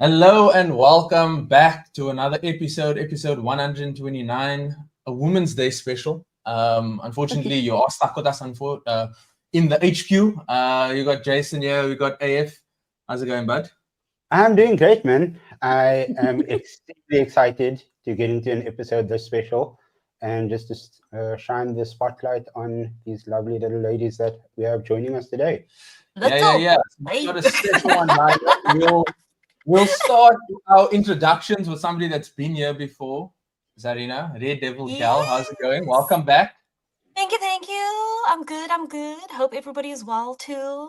Hello and welcome back to another episode 129, a Women's Day special. Unfortunately, you are stuck with us in the HQ. You got Jason here, we got AF. How's it going, bud? I'm doing great, man. I am extremely excited to get into an episode this special and just to shine the spotlight on these lovely little ladies that we have joining us today. Yeah. We've got a special one lined up. We'll start our introductions with somebody that's been here before. Zarina, Red Devil Gal, how's it going? Welcome back. Thank you. I'm good. Hope everybody is well too.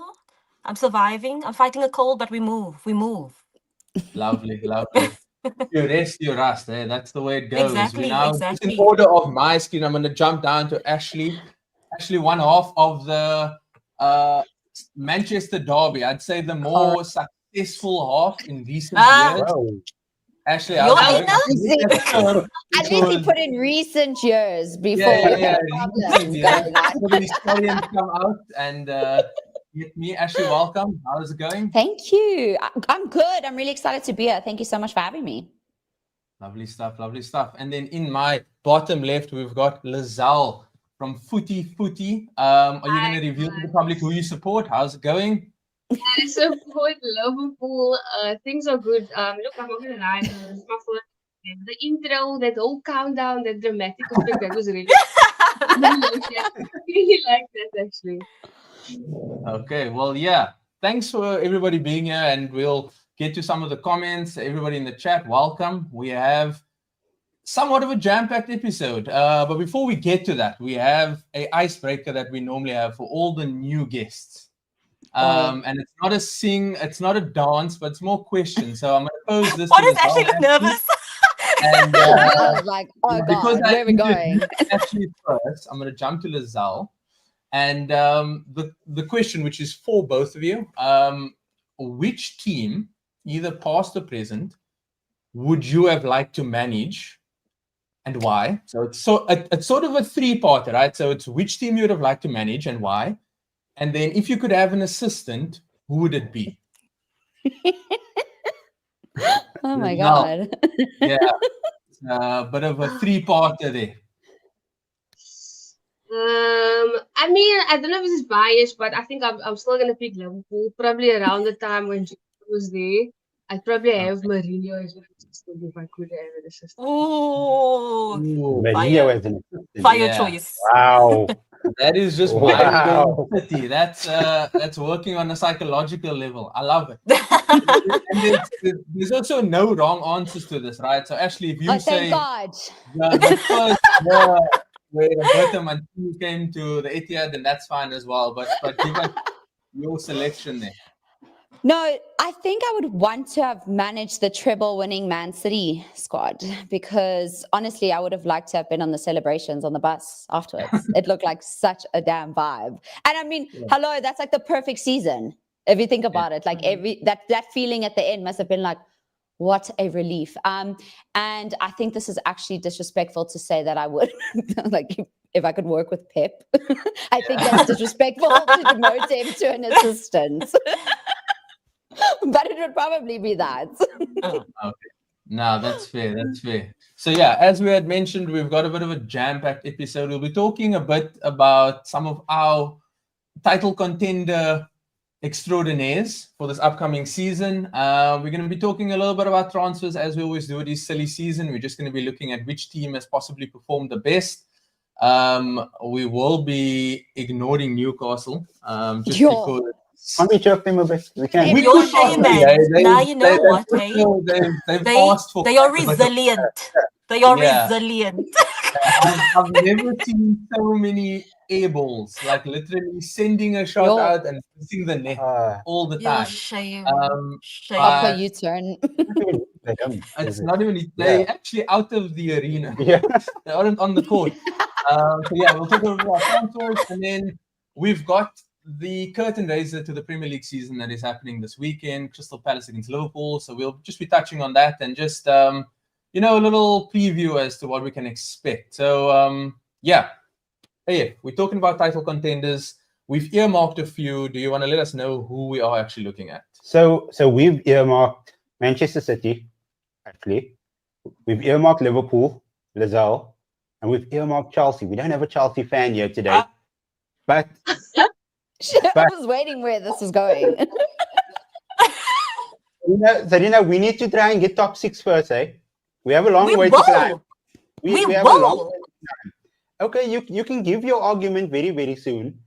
I'm surviving. I'm fighting a cold, but we move. Lovely. You rest, you rust. That's the way it goes. Exactly. Just in order of my screen, I'm going to jump down to Ashley. Ashley, one half of the Manchester derby. I'd say the more successful half in recent years. Wow. Ashley, at least he put in recent years before problems the Stallions come out and get me. Ashley, welcome. How's it going? Thank you. I'm good. I'm really excited to be here. Thank you so much for having me. Lovely stuff. And then in my bottom left, we've got Lizelle from Footy. Are you going to reveal to the public who you support? How's it going? I support Liverpool. Things are good. Look, I'm not gonna lie. This is my first. The intro, that whole countdown, that dramatic effect, that was really. Really like that actually. Okay, well, yeah. Thanks for everybody being here, and we'll get to some of the comments. Everybody in the chat, welcome. We have somewhat of a jam-packed episode, but before we get to that, we have an icebreaker that we normally have for all the new guests. And it's not a dance, but it's more questions. So I'm going to pose this. What is actually nervous? And I was like, oh God, where are we going? Actually, first, I'm going to jump to Lizelle. And the question, which is for both of you, which team, either past or present, would you have liked to manage and why? So it's sort of a three-parter, right? So it's which team you would have liked to manage and why? And then if you could have an assistant, who would it be? Oh my God. Yeah. Bit of a three-parter there. I mean, I don't know if this is biased, but I think I'm still gonna pick Liverpool. Probably around the time when Jeremie was there, I'd probably have Mourinho as an assistant if I could have an assistant. Oh, Mourinho as an assistant. Fire choice. Wow. That is just mind city. That's working on a psychological level. I love it. And there's also no wrong answers to this, right? So Ashley, if you say thank God. The first year where Roberto Mancini came to the Etihad, then that's fine as well. But give us your selection there. No, I think I would want to have managed the treble-winning Man City squad because honestly, I would have liked to have been on the celebrations on the bus afterwards. It looked like such a damn vibe. And I mean, hello, that's like the perfect season. If you think about it, like that feeling at the end must have been like, what a relief. And I think this is actually disrespectful to say that I would like if I could work with Pep. I think that's disrespectful to demote him to an assistant. But it would probably be that. Okay. No, that's fair. So yeah, as we had mentioned, we've got a bit of a jam-packed episode. We'll be talking a bit about some of our title contender extraordinaires for this upcoming season. We're going to be talking a little bit about transfers, as we always do this silly season. We're just going to be looking at which team has possibly performed the best. We will be ignoring Newcastle just because. Can't we joke them a bit? We can. You're saying that. Now you know what, they are resilient. They are resilient. I've never seen so many air balls, like literally sending a shot out and missing the net all the time. Shame. Upper U-turn. It's not even, they're actually out of the arena. Yeah. They aren't on the court. So yeah, we'll talk about transfers, and then we've got the curtain raiser to the Premier League season that is happening this weekend, Crystal Palace against Liverpool. So we'll just be touching on that and just, a little preview as to what we can expect. So, we're talking about title contenders. We've earmarked a few. Do you want to let us know who we are actually looking at? So we've earmarked Manchester City, actually. We've earmarked Liverpool, Lizelle, and we've earmarked Chelsea. We don't have a Chelsea fan here today. But I was waiting where this was going. Zarina, we need to try and get top 6 first, eh? We have a long We way to climb. will. We We have a long will. way to climb. Okay, you can give your argument very, very soon.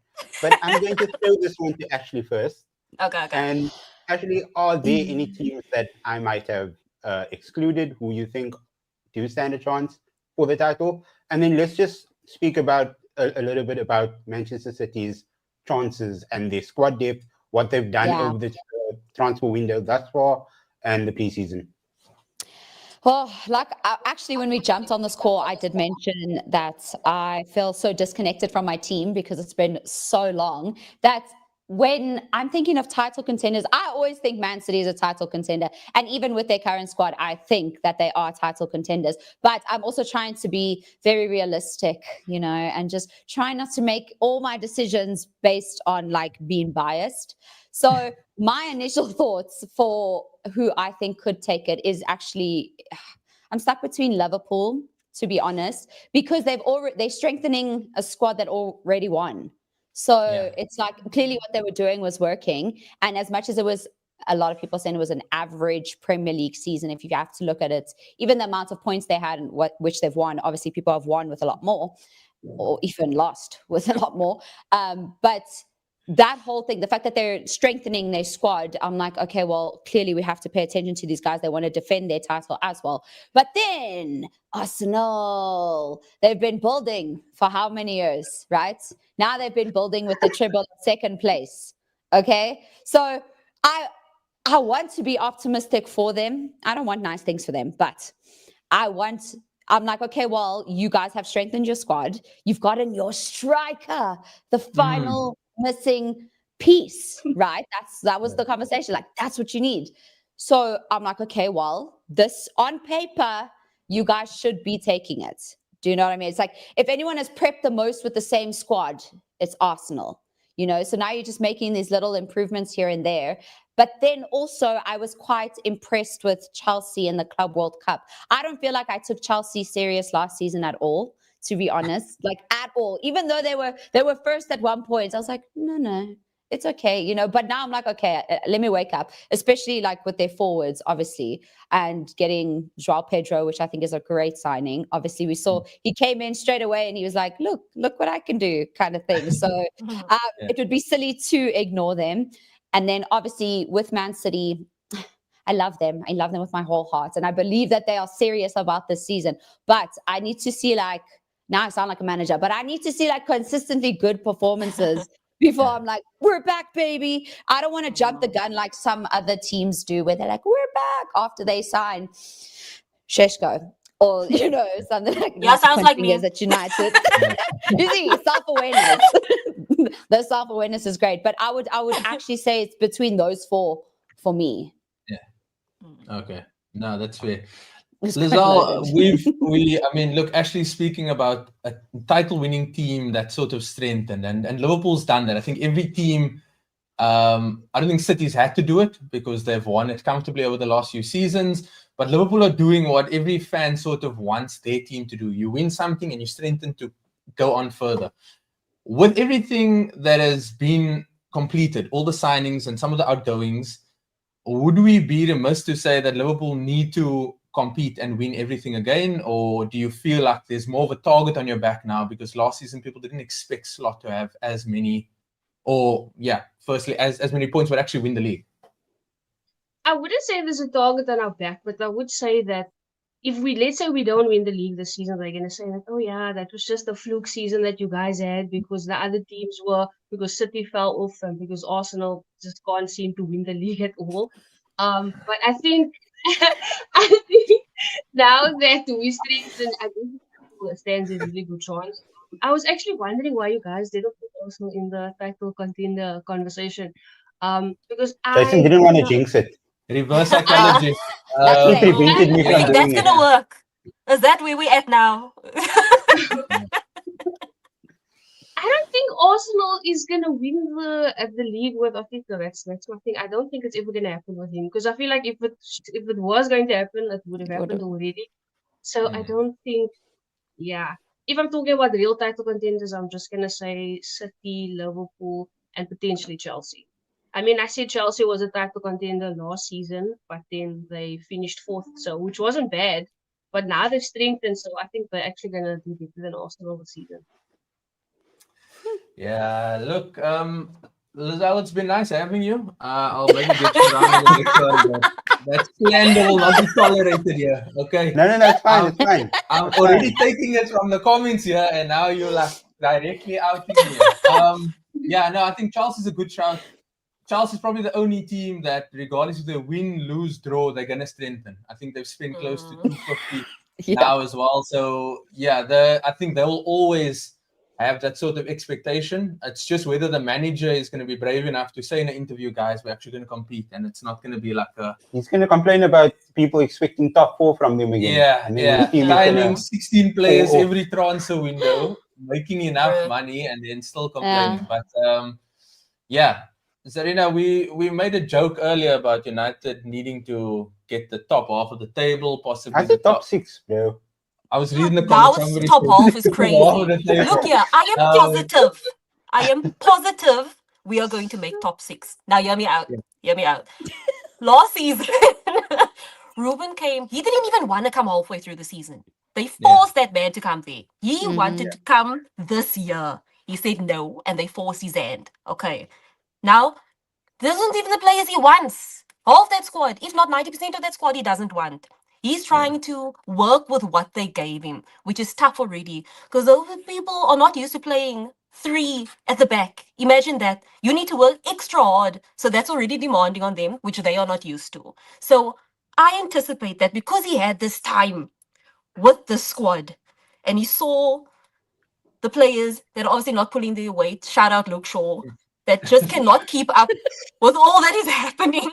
But I'm going to throw this one to Ashley first. Okay. And Ashley, are there any teams that I might have excluded who you think do stand a chance for the title? And then let's just speak about a little bit about Manchester City's chances and their squad depth, what they've done over the transfer window thus far, and the preseason. Well, actually, when we jumped on this call, I did mention that I feel so disconnected from my team because it's been so long that when I'm thinking of title contenders, I always think Man City is a title contender. And even with their current squad, I think that they are title contenders. But I'm also trying to be very realistic, and just trying not to make all my decisions based on being biased. So my initial thoughts for who I think could take it is actually, I'm stuck between Liverpool, to be honest, because they're strengthening a squad that already won. So it's clearly what they were doing was working. And as much as it was, a lot of people saying it was an average Premier League season, if you have to look at it, even the amount of points they had and which they've won, obviously people have won with a lot more or even lost with a lot more. But that whole thing, the fact that they're strengthening their squad, I'm like, okay, well, clearly we have to pay attention to these guys. They want to defend their title as well. But then Arsenal, they've been building for how many years, right? Now they've been building with the treble in second place. Okay. So I want to be optimistic for them. I don't want nice things for them, but I'm like, okay, well, you guys have strengthened your squad. You've gotten your striker, the final missing piece, right? That was the conversation. That's what you need. So I'm like, okay, well, this on paper, you guys should be taking it. Do you know what I mean? It's if anyone has prepped the most with the same squad, it's Arsenal, So now you're just making these little improvements here and there. But then also I was quite impressed with Chelsea in the Club World Cup. I don't feel like I took Chelsea serious last season at all, to be honest, at all. Even though they were first at one point, I was like, no, it's okay, But now I'm like, okay, let me wake up, especially with their forwards, obviously, and getting João Pedro, which I think is a great signing. Obviously, we saw he came in straight away and he was like, look what I can do, kind of thing. So it would be silly to ignore them. And then obviously with Man City, I love them. I love them with my whole heart. And I believe that they are serious about this season. But I need to see now I sound like a manager, but I need to see consistently good performances before I'm like, we're back, baby. I don't want to jump the gun like some other teams do where they're like, we're back after they sign Sesko or, something like that. Yeah, sounds like me. At United. You see, self-awareness. The self-awareness is great. But I would actually say it's between those four for me. Yeah. Okay. No, that's fair. Lizelle, look, actually speaking about a title-winning team that sort of strengthened, and Liverpool's done that. I think every team, I don't think City's had to do it because they've won it comfortably over the last few seasons, but Liverpool are doing what every fan sort of wants their team to do. You win something and you strengthen to go on further. With everything that has been completed, all the signings and some of the outgoings, would we be remiss to say that Liverpool need to compete and win everything again, or do you feel like there's more of a target on your back now because last season people didn't expect Slot to have as many, firstly as many points but actually win the league? I wouldn't say there's a target on our back, but I would say that if let's say we don't win the league this season, they're going to say that, oh yeah, that was just a fluke season that you guys had because the other teams because City fell off and because Arsenal just can't seem to win the league at all. But I think now that we strengthen, I think it stands a really good chance. I was actually wondering why you guys didn't put Arsenal in the title contender conversation. Because Jason didn't want to jinx it. Reverse psychology. He prevented me from doing That's it. gonna work. Is that where we at now? I don't think Arsenal is gonna win the league with, I think that's my thing. I don't think it's ever gonna happen with him because I feel like if it was going to happen, it would have happened already. So I don't think. Yeah, if I'm talking about real title contenders, I'm just gonna say City, Liverpool, and potentially Chelsea. I mean, I said Chelsea was a title contender last season, but then they finished fourth, so which wasn't bad. But now they've strengthened, so I think they're actually gonna do better than Arsenal this season. Yeah, look, Lizelle, it's been nice having you. I'll maybe get you around the next one, but that slander will not be tolerated here. Okay. No, it's fine. It's fine. I'm already taking it from the comments here, and now you're like directly outing me. Yeah, no, I think Chelsea's a good shout. Chelsea's probably the only team that, regardless of the win, lose, draw, they're gonna strengthen. I think they've spent close to 250 now as well. So yeah, I think they will always have that sort of expectation. It's just whether the manager is going to be brave enough to say in an interview, guys, we're actually going to compete, and it's not going to be like a. He's going to complain about people expecting top 4 from them again. Signing 16 players every transfer window, making enough money, and then still complaining. But Zarina, we made a joke earlier about United needing to get the top half of the table, possibly. I said top 6, bro. I was reading the comments. Now top half is crazy. Look here, I am positive. I am positive we are going to make top 6. Now hear me out. Hear me out. Last season, Ruben came. He didn't even want to come halfway through the season. They forced that man to come there. He wanted to come this year. He said no, and they forced his hand. Okay. Now, this isn't even the players he wants. Half that squad, if not 90% of that squad, he doesn't want. He's trying to work with what they gave him, which is tough already. Because those people are not used to playing 3 at the back. Imagine that. You need to work extra hard. So that's already demanding on them, which they are not used to. So I anticipate that because he had this time with the squad and he saw the players that are obviously not pulling their weight, shout out Luke Shaw, that just cannot keep up with all that is happening.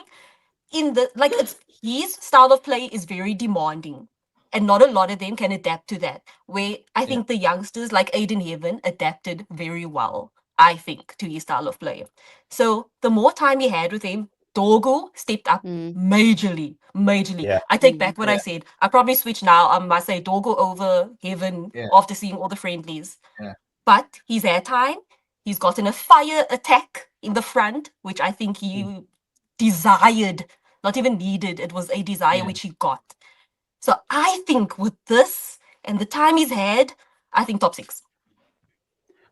His style of play is very demanding, and not a lot of them can adapt to that. Where I think the youngsters like Aiden Heaven adapted very well, I think, to his style of play. So the more time he had with him, Dogo stepped up majorly. Yeah. I take back what I said. I probably switch now. I must say Dogo over Heaven after seeing all the friendlies. Yeah. But he's had time. He's gotten a fire attack in the front, which I think he desired. Not even needed. It was a desire which he got. So I think with this and the time he's had, I think top 6.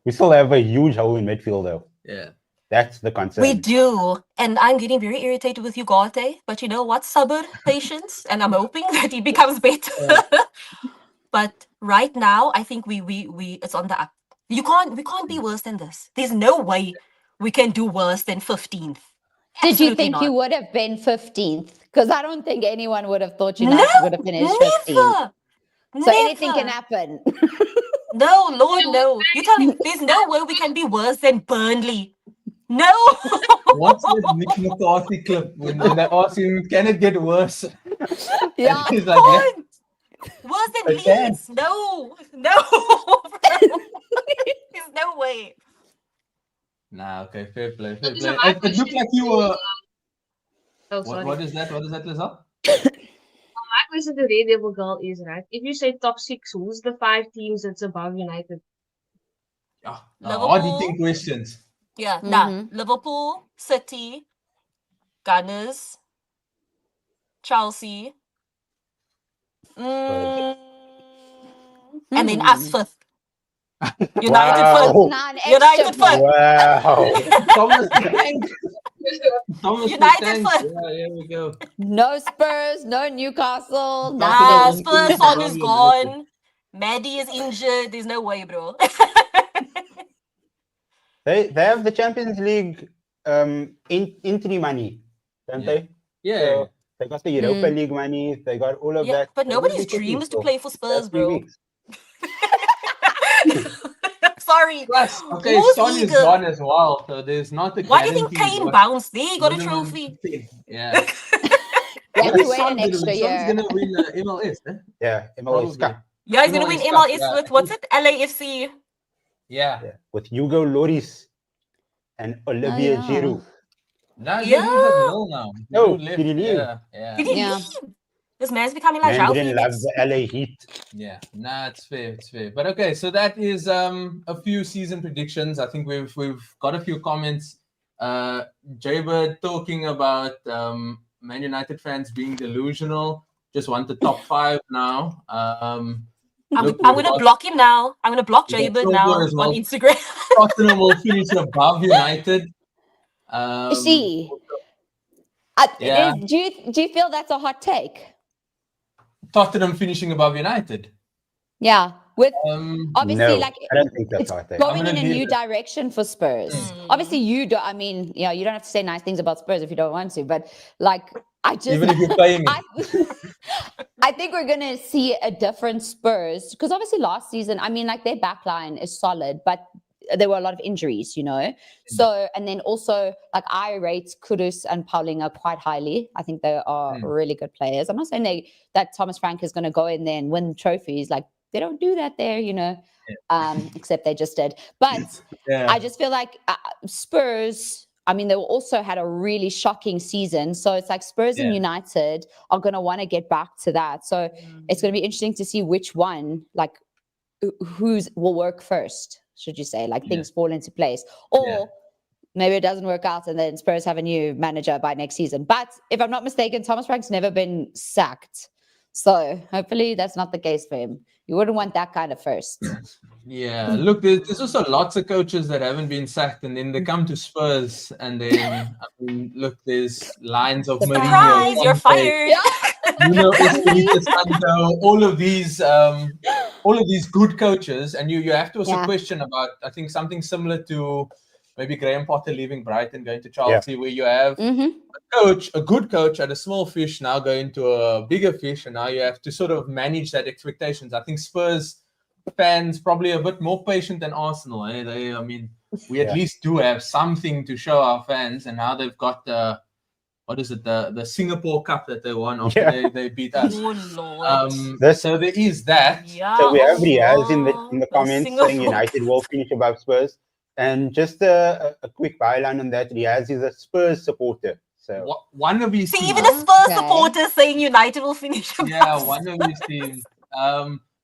We still have a huge hole in midfield, though. Yeah. That's the concern. We do. And I'm getting very irritated with Ugarte. But you know what? Sabr, patience. And I'm hoping that he becomes better. But right now, I think we it's on the up. We can't be worse than this. There's no way we can do worse than 15th. Did you think you would have been 15th? Because I don't think anyone would have thought United would have finished 15th. So anything can happen. No, Lord, no. You tell me there's no way we can be worse than Burnley. No. What's that Nick McCarthy clip when they ask him, can it get worse? Yeah. He's like, worse than Leeds? No. There's no way. Nah, okay, fair play. So It looked like you were. Oh, sorry. What is that? What is that, Lizelle? My question to Red Devil Girl is, right, if you say top 6, who's the 5 teams that's above United? Hard eating questions. Yeah, Liverpool, City, Gunners, Chelsea, and then us 5th. United first. United first. Wow. Thomas the Tank. United first. Yeah, here we go. No Spurs, no Newcastle. Nah, Spurs Son is gone. Maddie is injured. There's no way, bro. They have the Champions League entry money, don't they? Yeah. So they got the Europa League money. They got all of that. But nobody's dream is to play for Spurs, bro. Sorry. Plus, okay, Son is gone as well, so there's not a. Why do you think Kane bounced? There, he got a trophy. Yeah. You have to wait an extra year. Son's gonna win MLS. Yeah, MLS Cup. Yeah, he's gonna win MLS with what's it? LAFC. Yeah. with Hugo Lloris and Olivier yeah. Giroud. No, Yeah. Giroud's at Lille now. Oh, Giroud left. did he leave? Yeah. Did he Yeah. leave? This man's becoming like Man João didn't love Felix. the LA Heat. Yeah, nah, it's fair, it's fair. But okay, so that is a few season predictions. I think we've got a few comments. Jaybird talking about Man United fans being delusional. Just want the top 5 now. I'm look, gonna we've got- block him now. I'm gonna block we've got Jaybird Silver now as well. on Instagram. Tottenham will finish above United. See, yeah. do you feel that's a hot take? Tottenham finishing above United. Yeah, with Um, obviously No, like I don't think that's it's right there. going gonna in a leave new it. direction for Spurs. Mm. Obviously, you don't. I mean, you know, you don't have to say nice things about Spurs if you don't want to. But like, I just even if you pay me. I think we're gonna see a different Spurs because obviously last season, I mean, like their backline is solid, but there were a lot of injuries, you know. So and then also like I rate Kudus and Paulinga quite highly. I think they are really good players. I'm not saying that Thomas Frank is gonna go in there and win trophies. Like they don't do that there, you know. Except they just did. But Yeah. I just feel like Spurs. I mean, they also had a really shocking season. So it's like Spurs and United are going to want to get back to that. So it's going to be interesting to see which one, like, who's will work first, should you say, like things fall into place. Or maybe it doesn't work out and then Spurs have a new manager by next season. But if I'm not mistaken, Thomas Frank's never been sacked. So hopefully that's not the case for him. You wouldn't want that kind of first. Yeah, look, there's also lots of coaches that haven't been sacked, and then they come to Spurs, and then I mean, look, there's lines of Surprise, you're fired. Espirito Santo, all of these good coaches, and you have to also question about, I think, something similar to maybe Graham Potter leaving Brighton, going to Chelsea, where you have a good coach at a small fish, now going to a bigger fish, and now you have to sort of manage that expectations. I think Spurs fans probably a bit more patient than Arsenal. I mean, we at least do have something to show our fans, and now they've got the Singapore Cup that they won after they beat us. Oh, Lord. So there is that. Yeah, So we have Riaz in the comments Singapore saying United will finish above Spurs. And just a quick byline on that, Riaz is a Spurs supporter. So one of his See, teams, even a Spurs supporter saying United will finish. one of his teams.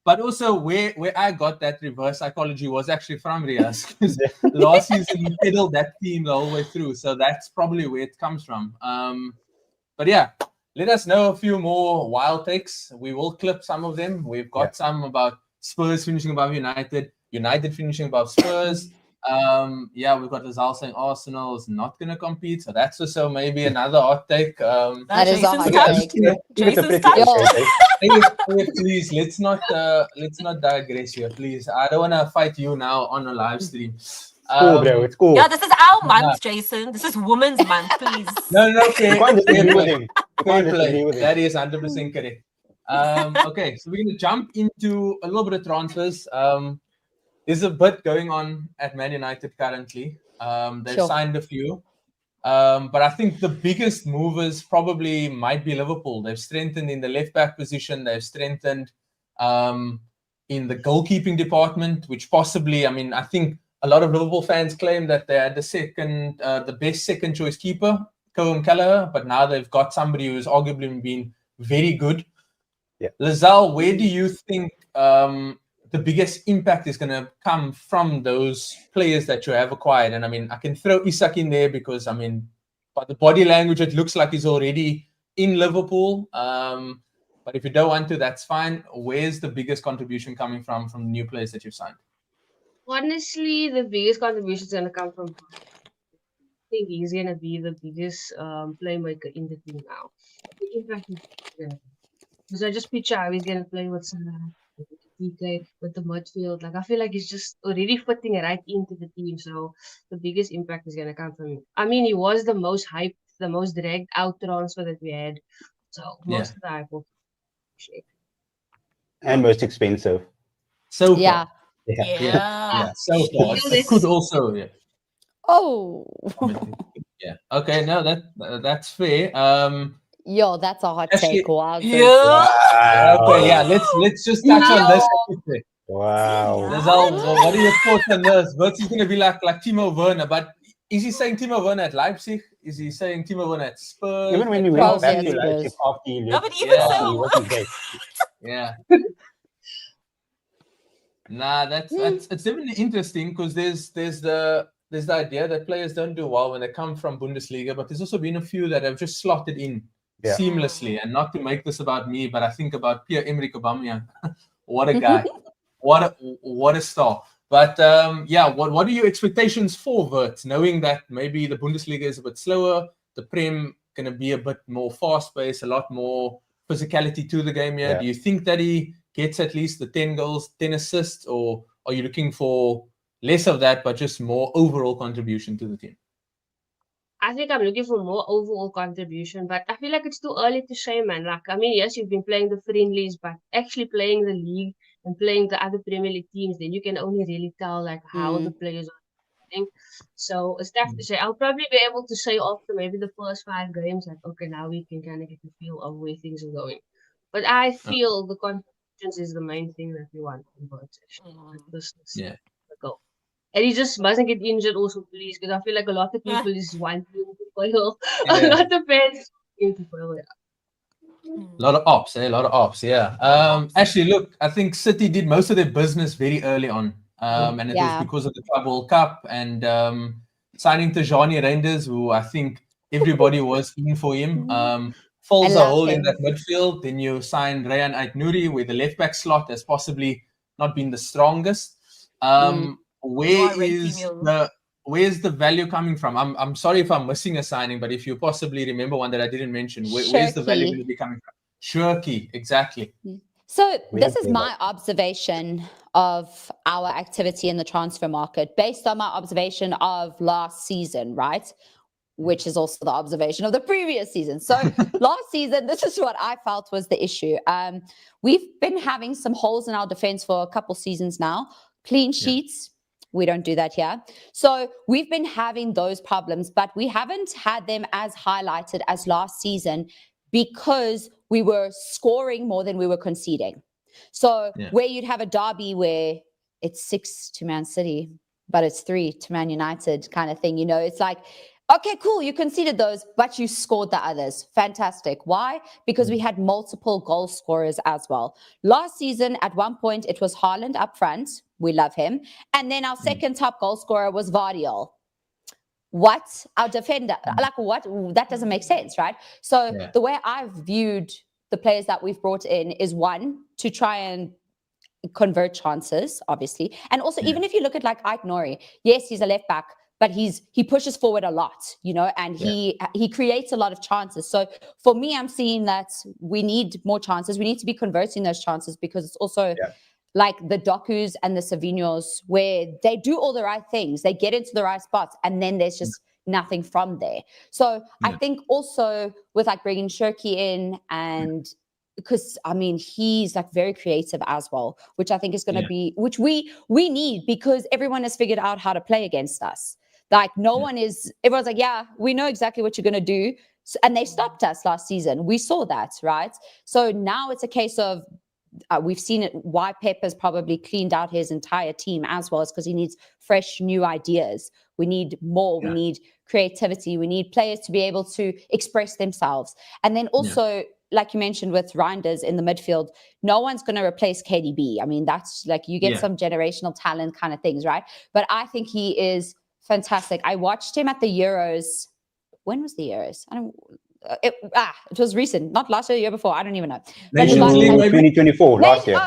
But also where I got that reverse psychology was actually from Riaz. Because last season he fiddled that team the whole way through. So that's probably where it comes from. But yeah, let us know a few more wild takes. We will clip some of them. We've got some about Spurs finishing above United, United finishing above Spurs. We've got Rizal saying Arsenal is not going to compete, so that's also maybe another hot take. That is a hot take. Jason's touch. Please, let's not digress here, please. I don't want to fight you now on a live stream. cool, bro. It's cool. Yeah, this is our month, Jason. This is Women's Month, please. No, okay. You can't disagree with him. You Fair can't play. disagree with him. That is 100% correct. Okay, so we're going to jump into a little bit of transfers. There's a bit going on at Man United currently. They've signed a few. But I think the biggest movers probably might be Liverpool. They've strengthened in the left-back position. They've strengthened in the goalkeeping department, which possibly, I mean, I think a lot of Liverpool fans claim that they had the best second-choice keeper, Cohen Kelleher, but now they've got somebody who's arguably been very good. Yeah. Lazal, where do you think the biggest impact is going to come from those players that you have acquired? And I mean, I can throw Isak in there because, I mean, by the body language, it looks like he's already in Liverpool. But if you don't want to, that's fine. Where's the biggest contribution coming from the new players that you've signed? Honestly, the biggest contribution is going to come from, I think he's going to be the biggest playmaker in the team now. The impact is going to be. Because I just picture how he's going to play with Saga, with Ekitike, with the midfield. Like, I feel like he's just already fitting right into the team. So the biggest impact is going to come from him. I mean, he was the most hyped, the most dragged out transfer that we had. So most of the hype will shake. And most expensive. So far. Yeah. So far. It could also, yeah. Okay, no, that's fair. Yo, that's a hot Actually, take. Wow. Yeah. Okay, yeah. Let's just touch on this. Wow. Rizal, what are your thoughts on this? Wirtz is going to be like Timo Werner, but is he saying Timo Werner at Leipzig? Is he saying Timo Werner at Spurs? Even when at he went Probably back at to Spurs. Leipzig after he No, left, but even Yeah. he so, wasn't great. Yeah. Nah, that's it's definitely interesting because there's the idea that players don't do well when they come from Bundesliga, but there's also been a few that have just slotted in Yeah. seamlessly. And not to make this about me, but I think about Pierre-Emerick Aubameyang. What a guy! What a star! But what are your expectations for Wirtz, knowing that maybe the Bundesliga is a bit slower, the Prem going to be a bit more fast-paced, a lot more physicality to the game here. Yeah. Do you think that he gets at least the 10 goals, 10 assists, or are you looking for less of that, but just more overall contribution to the team? I think I'm looking for more overall contribution, but I feel like it's too early to say, man. Like, I mean, yes, you've been playing the friendlies, but actually playing the league and playing the other Premier League teams, then you can only really tell like how the players are playing. So it's tough to say. I'll probably be able to say after maybe the first 5 games, like, okay, now we can kind of get a feel of where things are going. But I feel the contributions is the main thing that we want from Wirtz, actually. Like, this is the goal. And he just mustn't get injured also, please, because I feel like a lot of people is wanting him to fail. A lot of fans want him to fail. A lot of ops, a lot of ops, yeah. Actually, look, I think City did most of their business very early on. And it was because of the Club World Cup and signing Tajani Reinders, who I think everybody was in for him. Fills a hole in that midfield. Then you signed Rayan Aït-Nouri, where the left back slot has possibly not been the strongest. Where's the value coming from? I'm sorry if I'm missing a signing, but if you possibly remember one that I didn't mention, where's the value going to be coming from? Shirky, exactly. So this is my observation of our activity in the transfer market based on my observation of last season, right? Which is also the observation of the previous season. So last season, this is what I felt was the issue. We've been having some holes in our defense for a couple seasons now. Clean sheets, we don't do that here. So we've been having those problems, but we haven't had them as highlighted as last season because we were scoring more than we were conceding. So where you'd have a derby where it's 6 to Man City, but it's 3 to Man United kind of thing, you know, it's like, okay, cool, you conceded those, but you scored the others. Fantastic. Why? Because we had multiple goal scorers as well. Last season, at one point, it was Haaland up front. We love him. And then our second top goal scorer was Vardiol. What? Our defender? Like what? That doesn't make sense, right? So the way I've viewed the players that we've brought in is one, to try and convert chances, obviously. And also, even if you look at like Aït-Nouri, yes, he's a left back, but he pushes forward a lot, you know, and he creates a lot of chances. So for me, I'm seeing that we need more chances. We need to be converting those chances because it's also like the Dokus and the Savinhos where they do all the right things. They get into the right spots and then there's just nothing from there. So I think also with like bringing Shirky in and because I mean he's like very creative as well, which I think is going to be which we need because everyone has figured out how to play against us. Like no one is, everyone's like, yeah, we know exactly what you're going to do. So, and they stopped us last season. We saw that, right? So now it's a case of we've seen it why Pep has probably cleaned out his entire team as well, is because he needs fresh new ideas. We need more. We need creativity. We need players to be able to express themselves. And then also, like you mentioned with Reinders in the midfield, no one's going to replace KDB. I mean, that's like you get some generational talent kind of things, right? But I think he is fantastic. I watched him at the Euros. When was the Euros? I don't. It was recent, not last year, the year before. I don't even know. Nations League, 2024, last year.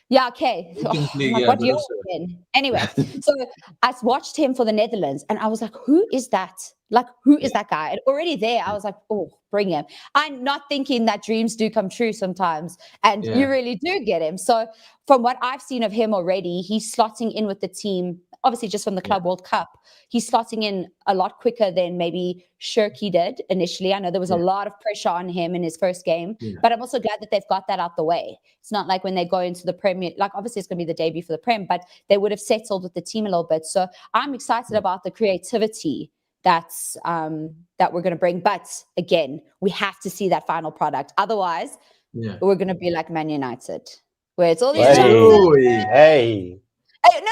Yeah, okay. What year was it in? Anyway, so I watched him for the Netherlands and I was like, who is that? Like, who is that guy? And already there, I was like, oh, bring him. I'm not thinking that dreams do come true sometimes. And you really do get him. So from what I've seen of him already, he's slotting in with the team. Obviously, just from the Club World Cup, he's slotting in a lot quicker than maybe Shirky did initially. I know there was a lot of pressure on him in his first game, but I'm also glad that they've got that out the way. It's not like when they go into the Premier, like obviously it's going to be the debut for the Prem, but they would have settled with the team a little bit. So I'm excited about the creativity that's that we're going to bring. But again, we have to see that final product. Otherwise, we're going to be like Man United. where it's all these Hey. youngsters. Hey, No,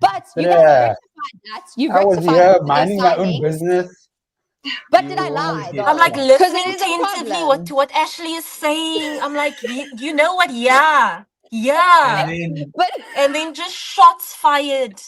but you guys have Yeah. rectified that. You've I was rectified here that with minding your my own signings. business. But You did I was lie? here. I'm like though? 'Cause it listening is a attentively problem. to what Ashley is saying. I'm like, you know what? Yeah. And then And then just shots fired.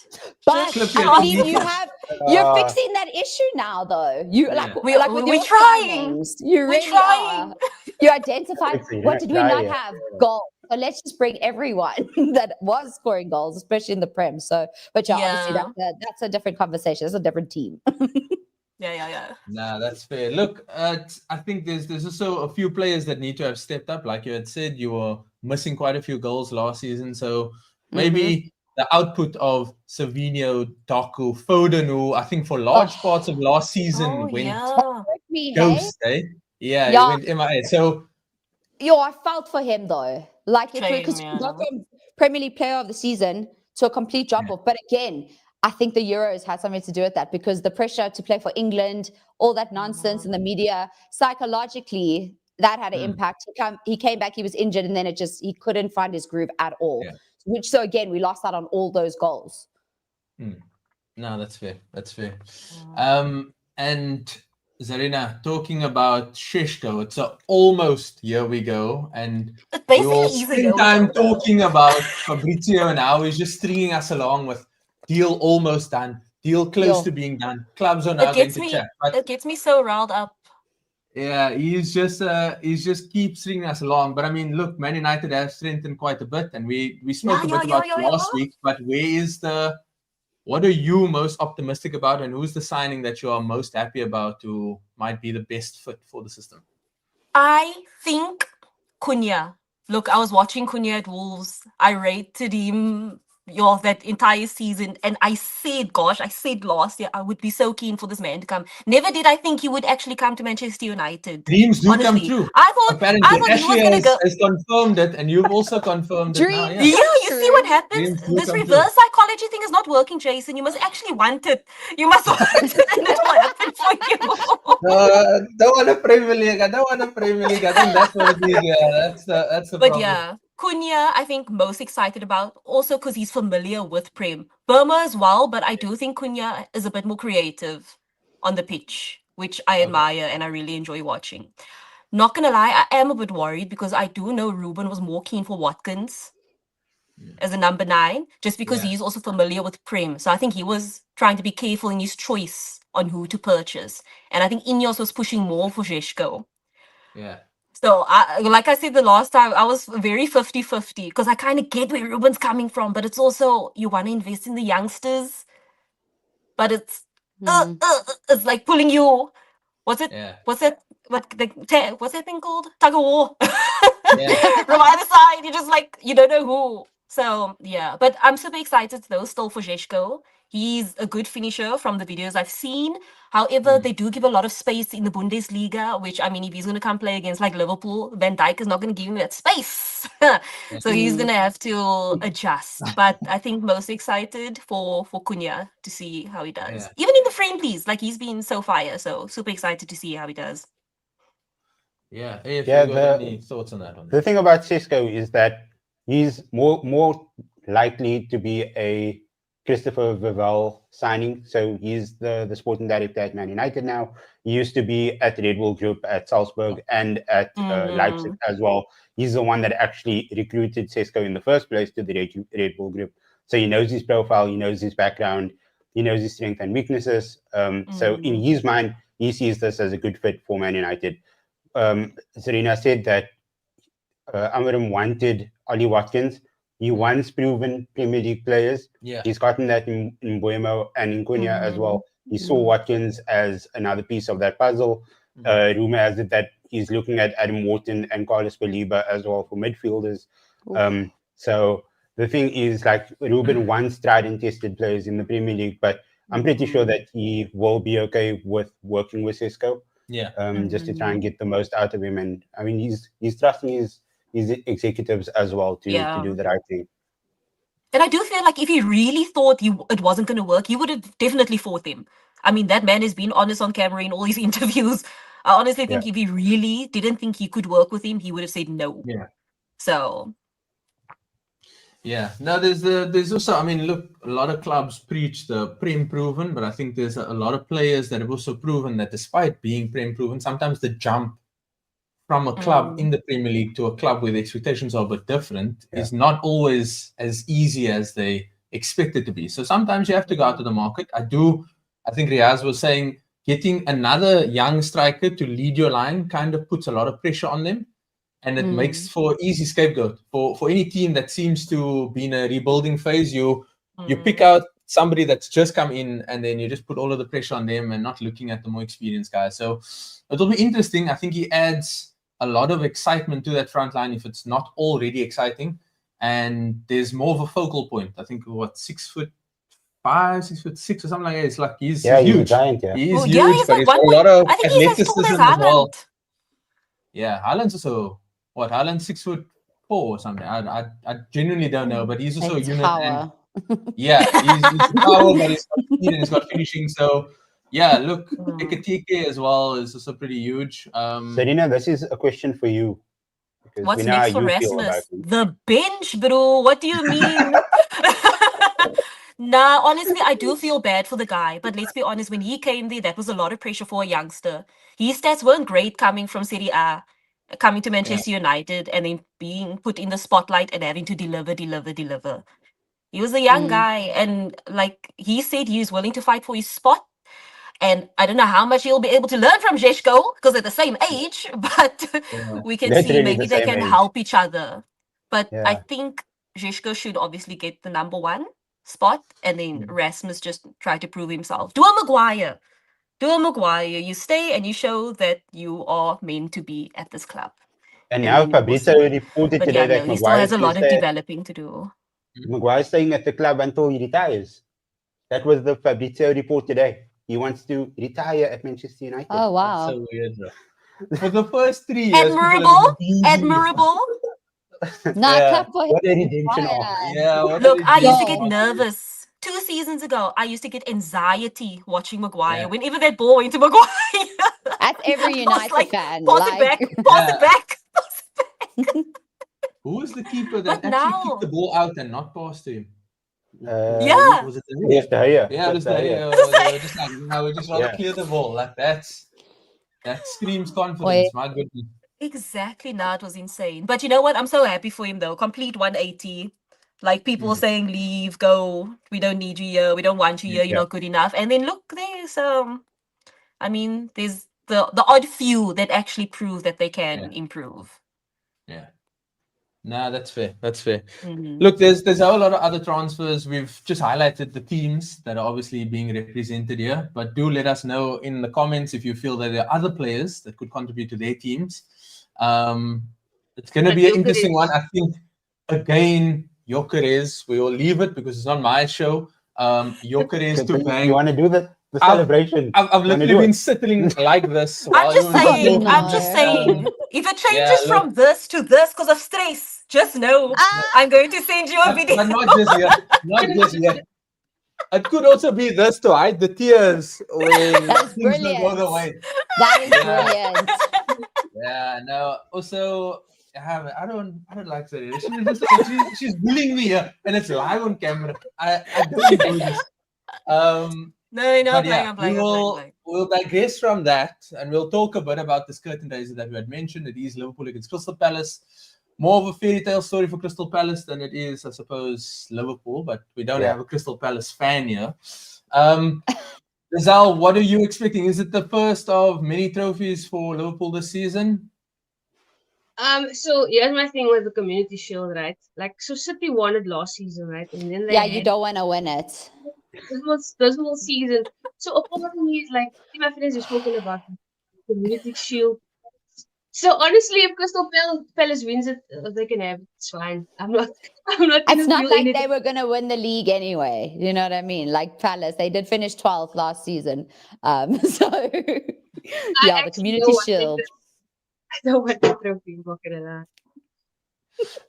But Just I Clip believe it. you have. You're Uh, fixing that issue now, though. You Yeah. like with We're your trying. signings. You We're really trying. are. You identified It's a what did we not try, have? Goals. So let's just bring everyone that was scoring goals, especially in the Prem. So, but yeah, obviously Yeah. that's a different conversation. That's a different team. Yeah. Nah, that's fair. Look, I think there's also a few players that need to have stepped up. Like you had said, you were missing quite a few goals last season. So maybe the output of Savinho, Doku, Foden, who I think for large parts of last season Oh, went yeah. Me, hey? ghost, eh? Yeah, Yeah. he went MIA. So Yo, I felt for him though. Like it Same, because he got yeah. from Premier League Player of the Season to a complete drop off. But again, I think the Euros had something to do with that because the pressure to play for England, all that nonsense in the media, psychologically, that had an impact. He came back, he was injured, and then he couldn't find his groove at all. Yeah. So again, we lost out on all those goals. No, that's fair. That's fair. And Zarina, talking about Sesko, it's almost here we go, and It we will basically is a spend time talking about Fabrizio and how he's just stringing us along with deal almost done, deal close to being done. Clubs are now going to chat. But It gets me so riled up. yeah, he's just keeps stringing us along. But I mean, look, Man United have strengthened quite a bit, and we spoke a bit about it last week. But what are you most optimistic about, and who's the signing that you are most happy about who might be the best fit for the system? I think Cunha. Look, I was watching Cunha at Wolves. I rated him that entire season, and I said last year I would be so keen for this man to come. Never did I think he would actually come to Manchester United. Dreams do honestly. come true. I thought Apparently, he was Ashley going to go. has confirmed it, and you've also confirmed it now. Yeah, Yeah. you see what happens? Dreams do This come reverse psychology thing is not working, Jason. You must actually want it. You must want it, and it will happen for you. Don't want a Premier League. I don't want a Premier League. I think that's what it is. Yeah, that's the But problem. yeah, Cunha, I think most excited about, also because he's familiar with Prem. Burma as well, but I do think Cunha is a bit more creative on the pitch, which I admire and I really enjoy watching. Not gonna lie, I am a bit worried because I do know Ruben was more keen for Watkins as a number 9, just because he's also familiar with Prem. So I think he was trying to be careful in his choice on who to purchase. And I think Ineos was pushing more for Sesko. Yeah. So, like I said the last time, I was very 50-50 because I kind of get where Ruben's coming from, but it's also, you want to invest in the youngsters, but it's like pulling you. What's it? Yeah. What's that? What's that thing called? Tug of war. Yeah. From either side, you're just like, you don't know who. So, yeah. But I'm super excited, though, still for Sesko. He's a good finisher from the videos I've seen. However, they do give a lot of space in the Bundesliga, which, I mean, if he's going to come play against, like, Liverpool, Van Dijk is not going to give him that space. So he's going to have to adjust. But I think most excited for Cunha to see how he does. Yeah. Even in the friendlies, like, he's been so fire. So super excited to see how he does. Yeah. Hey, if you got any thoughts on that one? The thing about Sesko is that he's more likely to be a Christopher Vivell signing. So he's the sporting director at Man United now. He used to be at Red Bull Group at Salzburg and at Leipzig as well. He's the one that actually recruited Sesko in the first place to the Red Bull Group. So he knows his profile, he knows his background, he knows his strengths and weaknesses. So in his mind, he sees this as a good fit for Man United. Serena said that Amarim wanted Ollie Watkins. He once proven Premier League players. Yeah. He's gotten that in Buemo and in Cunha as well. He saw Watkins as another piece of that puzzle. Rumor has it that he's looking at Adam Wharton and Carlos Baliba as well for midfielders. So the thing is, like, Ruben once tried and tested players in the Premier League, but I'm pretty sure that he will be okay with working with Sesko. Yeah. Just to try and get the most out of him. And I mean, he's trusting his executives as well to do the right thing. And I do feel like if he really thought it wasn't going to work, he would have definitely fought him. I mean, that man has been honest on camera in all his interviews. I honestly think if he really didn't think he could work with him, he would have said no. Yeah. So, Yeah. Now there's also, I mean, look, a lot of clubs preach the Prem proven, but I think there's a lot of players that have also proven that despite being Prem proven, sometimes the jump from a club in the Premier League to a club where the expectations are a bit different is not always as easy as they expect it to be. So sometimes you have to go out to the market. I think Riaz was saying getting another young striker to lead your line kind of puts a lot of pressure on them. And it makes for easy scapegoat for any team that seems to be in a rebuilding phase. You pick out somebody that's just come in, and then you just put all of the pressure on them and not looking at the more experienced guys. So it'll be interesting. I think he adds a lot of excitement to that front line if it's not already exciting. And there's more of a focal point. I think 6'5", 6'6" or something like that. It's like he's he's huge. a giant. Yeah, He's Oh, yeah, huge, he's but like he's got a 1 lot of I think he's as tall as athleticism as well. Haaland. Yeah, Haaland's also Haaland's 6'4" or something. I genuinely don't know, but he's also a unit. And, yeah, he's power, but he's got speed and he's got finishing. So yeah, look, Ekitike as well is also pretty huge. Serena, this is a question for you. Because What's we know next how for you feel about Rasmus? him. The bench, bro. What do you mean? Nah, honestly, I do feel bad for the guy. But let's be honest, when he came there, that was a lot of pressure for a youngster. His stats weren't great coming from Serie A, coming to Manchester United, and then being put in the spotlight and having to deliver. He was a young guy, and like he said, he was willing to fight for his spot. And I don't know how much he'll be able to learn from Zeshko because they're the same age, but we can see Literally maybe the they same can age. help each other. But I Yeah. think Zeshko should obviously get the number 1 spot, and then Rasmus just try to prove himself. Do a Maguire. You stay and you show that you are meant to be at this club. And And now then we'll Fabrizio see. reported But today yeah, no, that he still has a lot of Maguire's developing to do. staying at the club until he retires. That was the Fabrizio report today. He wants to retire at Manchester United. Oh, wow. That's so weird, bro. For the first 3 years, Admirable. No, I clap for him. What a redemption arc. Yeah. Look, I used to get Yo. nervous. 2 seasons ago, I used to get anxiety watching Maguire. Whenever that ball went to Maguire, That's every I was United like, fan. pause it back, pause it back. Who was the keeper But that actually now- kicked the ball out and not passed to him? Yeah. Was it Yes, De Gea. Yeah, it was De the Gea. they were just like, no, we just rather clear the ball. Like that screams confidence. My goodness. Exactly. No, it was insane. But you know what? I'm so happy for him though. Complete 180. Like people saying, leave, go. We don't need you here. We don't want you here. You're not good enough. And then look, there's I mean, there's the odd few that actually prove that they can improve. Yeah. No, that's fair. That's fair. Mhm. Look, there's a whole lot of other transfers. We've just highlighted the teams that are obviously being represented here, but do let us know in the comments if you feel that there are other players that could contribute to their teams. It's going to be an interesting one. I think, again, Gyökeres, we will leave it because it's not my show. Gyökeres to bang. You want to do the celebration? I've literally been sitting like this. I'm just saying, No. if it changes from this to this because of stress, just know I'm going to send you a video. But not just yet. Not just yet. It could also be this to hide the tears when That's things don't go brilliant. the way. That is brilliant. Yeah, no. Also, I don't like Serena. She's bullying me here, and it's live on camera. I don't do this. No, We'll digress from that, and we'll talk a bit about this curtain raiser that we had mentioned. It is Liverpool against Crystal Palace. More of a fairy tale story for Crystal Palace than it is, I suppose, Liverpool. But we don't have a Crystal Palace fan here. Rizal, what are you expecting? Is it the first of many trophies for Liverpool this season? So here's my thing with the Community Shield, right? Like, so City won it last season, right? And then they You don't want to win it. this whole season. So a part of me is like, my friends have spoken about the Community Shield. So honestly, if Crystal Palace wins it, they can have it. It's fine. I'm not. It's not feel like anything. they were going to win the league anyway. You know what I mean? Like Palace, they did finish 12th last season. So the Community Shield. I don't want the trophy.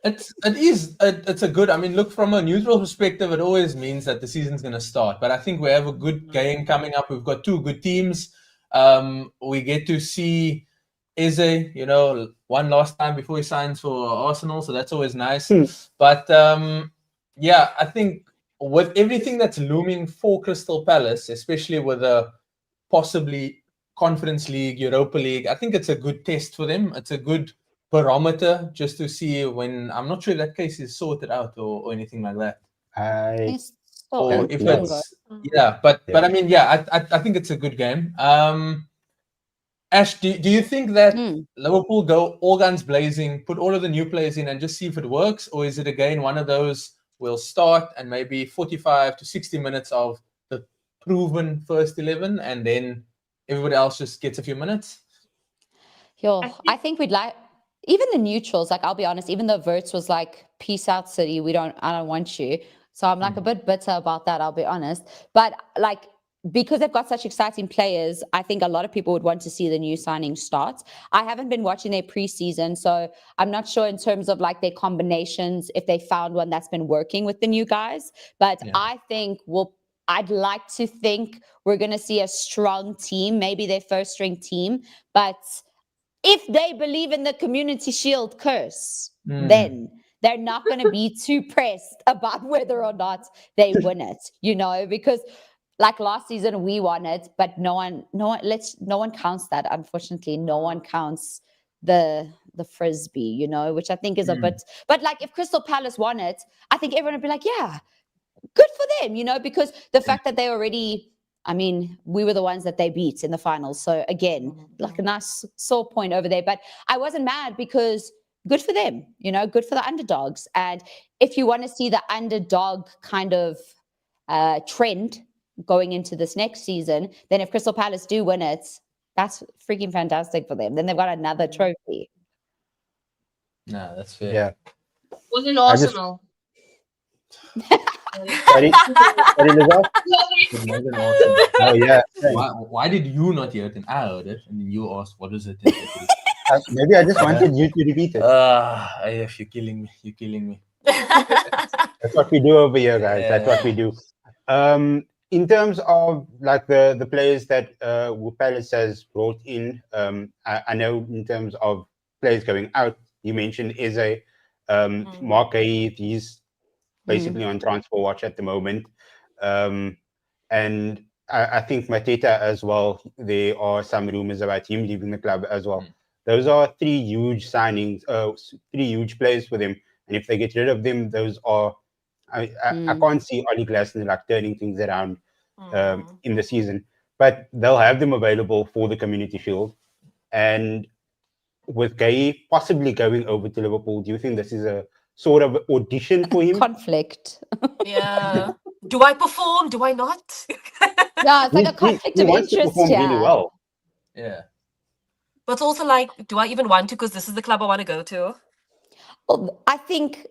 It's a good. I mean, look, from a neutral perspective, it always means that the season's going to start. But I think we have a good game coming up. We've got 2 good teams. We get to see Eze, one last time before he signs for Arsenal, so that's always nice. But yeah, I think with everything that's looming for Crystal Palace, especially with a possibly Conference League, Europa League, I think it's a good test for them. It's a good barometer just to see when, I'm not sure if that case is sorted out or anything like that. I It's still Or don't if know. it's, yeah, but I mean, yeah, I think it's a good game. Ash, do you think that Liverpool go all guns blazing, put all of the new players in and just see if it works? Or is it again one of those, we'll start and maybe 45 to 60 minutes of the proven first 11 and then everybody else just gets a few minutes? Yo, I think we'd like, even the neutrals, like, I'll be honest, even though Wirtz was like, peace out, City, I don't want you. So I'm like a bit bitter about that, I'll be honest. But like, because they've got such exciting players, I think a lot of people would want to see the new signings start. I haven't been watching their preseason, so I'm not sure in terms of like their combinations, if they found one that's been working with the new guys. But I think I'd like to think we're going to see a strong team, maybe their first string team. But if they believe in the Community Shield curse, then they're not going to be too pressed about whether or not they win it, because like last season we won it, but no one counts that. Unfortunately, no one counts the frisbee, which I think is a bit. But like, if Crystal Palace won it, I think everyone would be like, yeah, good for them, because the fact that they already, I mean, we were the ones that they beat in the finals. So again, like a nice sore point over there. But I wasn't mad because good for them, good for the underdogs. And if you want to see the underdog kind of trend going into this next season, then if Crystal Palace do win it, that's freaking fantastic for them. Then they've got another trophy. No, that's fair. Yeah. Was in Arsenal. Sorry, Liza? Oh yeah. Why did you not hear it and I heard it and then you asked what is it? Maybe I just wanted you to repeat it. You're killing me. That's what we do over here, guys. That's what we do. In terms of like the players that Palace has brought in, I know in terms of players going out, you mentioned Eze, Marc Guehi, he's basically on transfer watch at the moment. And I think Mateta as well, there are some rumors about him leaving the club as well. Those are three huge signings, three huge players for them. And if they get rid of them, those are, I can't see Oliver Glasner like turning things around in the season. But they'll have them available for the Community Shield. And with Guehi possibly going over to Liverpool, do you think this is a sort of audition for him? Conflict. Yeah. Do I perform? Do I not? Yeah, it's like a conflict of wants to interest. perform really well. Yeah. But it's also like, do I even want to? Because this is the club I want to go to. Well, I think